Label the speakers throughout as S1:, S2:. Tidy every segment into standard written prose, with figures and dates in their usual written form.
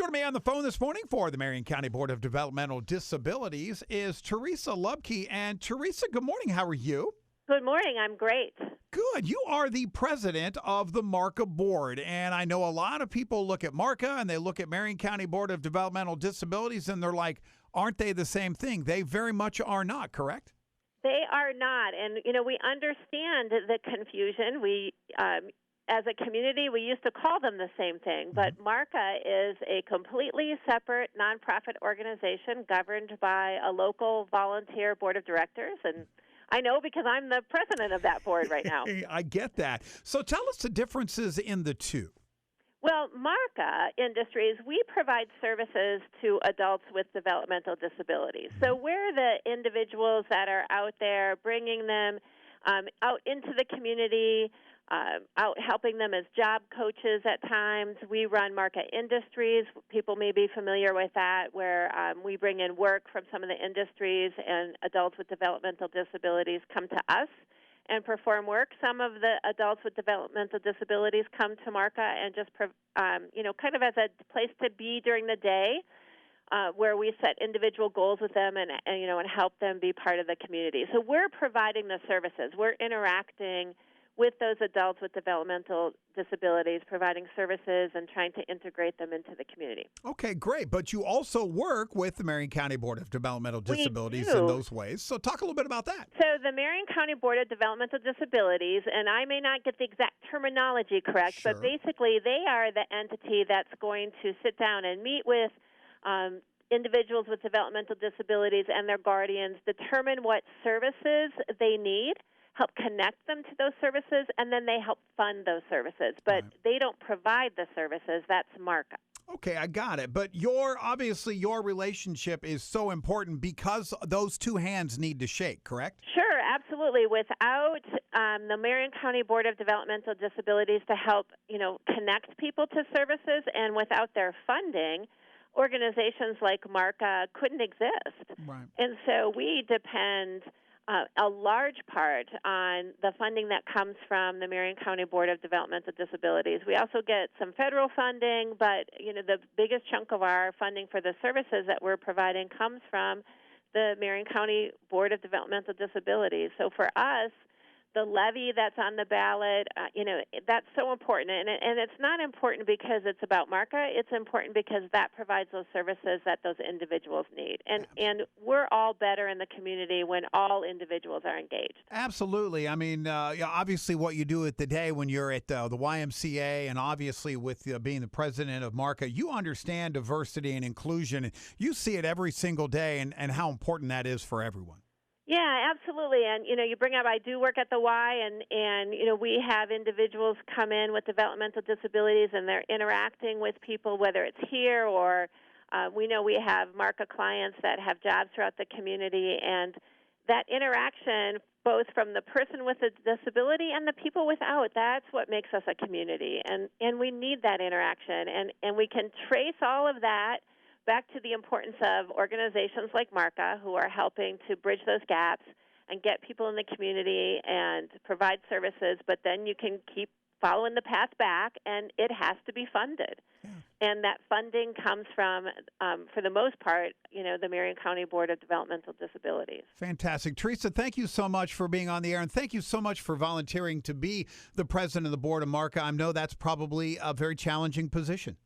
S1: Joining me on the phone this morning for the Marion County Board of Developmental Disabilities is Theresa Lubke. And Theresa, good morning. How are you?
S2: Good morning. I'm great.
S1: Good. You are the president of the MARCA board. And I know a lot of people look at MARCA and they look at Marion County Board of Developmental Disabilities and they're like, aren't they the same thing? They very much are not, correct?
S2: They are not. And, we understand the confusion. We, as a community, we used to call them the same thing. But MARCA is a completely separate nonprofit organization governed by a local volunteer board of directors. And I know because I'm the president of that board right now.
S1: I get that. So tell us the differences in the two.
S2: Well, MARCA Industries, we provide services to adults with developmental disabilities. So we're the individuals that are out there bringing them out into the community, out helping them as job coaches at times. We run MARCA Industries. People may be familiar with that, where we bring in work from some of the industries, and adults with developmental disabilities come to us and perform work. Some of the adults with developmental disabilities come to MARCA and just, kind of as a place to be during the day, where we set individual goals with them and help them be part of the community. So we're providing the services. We're interacting with those adults with developmental disabilities, providing services and trying to integrate them into the community.
S1: Okay, great. But you also work with the Marion County Board of Developmental Disabilities in those ways. So talk a little bit about that.
S2: So the Marion County Board of Developmental Disabilities, and I may not get the exact terminology correct,
S1: Sure.
S2: but basically they are the entity that's going to sit down and meet with individuals with developmental disabilities and their guardians, determine what services they need, help connect them to those services, and then they help fund those services. But they don't provide the services. That's MARCA.
S1: Okay, I got it. But your relationship is so important because those two hands need to shake, correct?
S2: Sure, absolutely. Without the Marion County Board of Developmental Disabilities to help, connect people to services, and without their funding, organizations like MARCA couldn't exist.
S1: Right.
S2: And so we depend a large part on the funding that comes from the Marion County Board of Developmental Disabilities. We also get some federal funding, but the biggest chunk of our funding for the services that we're providing comes from the Marion County Board of Developmental Disabilities. So for us, the levy that's on the ballot, that's so important. And it's not important because it's about MARCA. It's important because that provides those services that those individuals need. And we're all better in the community when all individuals are engaged.
S1: Absolutely. I mean, obviously what you do at the day when you're at the YMCA, and obviously with being the president of MARCA, you understand diversity and inclusion. You see it every single day and how important that is for everyone.
S2: Yeah, absolutely. And, you bring up, I do work at the Y, and we have individuals come in with developmental disabilities, and they're interacting with people, whether it's here or we know we have MARCA clients that have jobs throughout the community, and that interaction, both from the person with a disability and the people without, that's what makes us a community. And we need that interaction, and we can trace all of that back to the importance of organizations like MARCA, who are helping to bridge those gaps and get people in the community and provide services, but then you can keep following the path back, and it has to be funded. Yeah. And that funding comes from, for the most part, the Marion County Board of Developmental Disabilities.
S1: Fantastic. Theresa, thank you so much for being on the air, and thank you so much for volunteering to be the president of the board of MARCA. I know that's probably a very challenging position.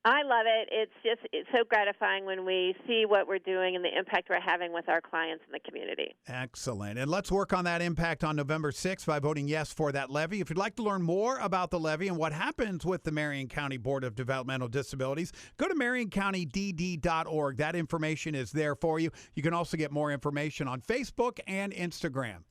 S2: I love it. It's so gratifying when we see what we're doing and the impact we're having with our clients in the community.
S1: Excellent. And let's work on that impact on November 6th by voting yes for that levy. If you'd like to learn more about the levy and what happens with the Marion County Board of Developmental Disabilities, go to marioncountydd.org. That information is there for you. You can also get more information on Facebook and Instagram.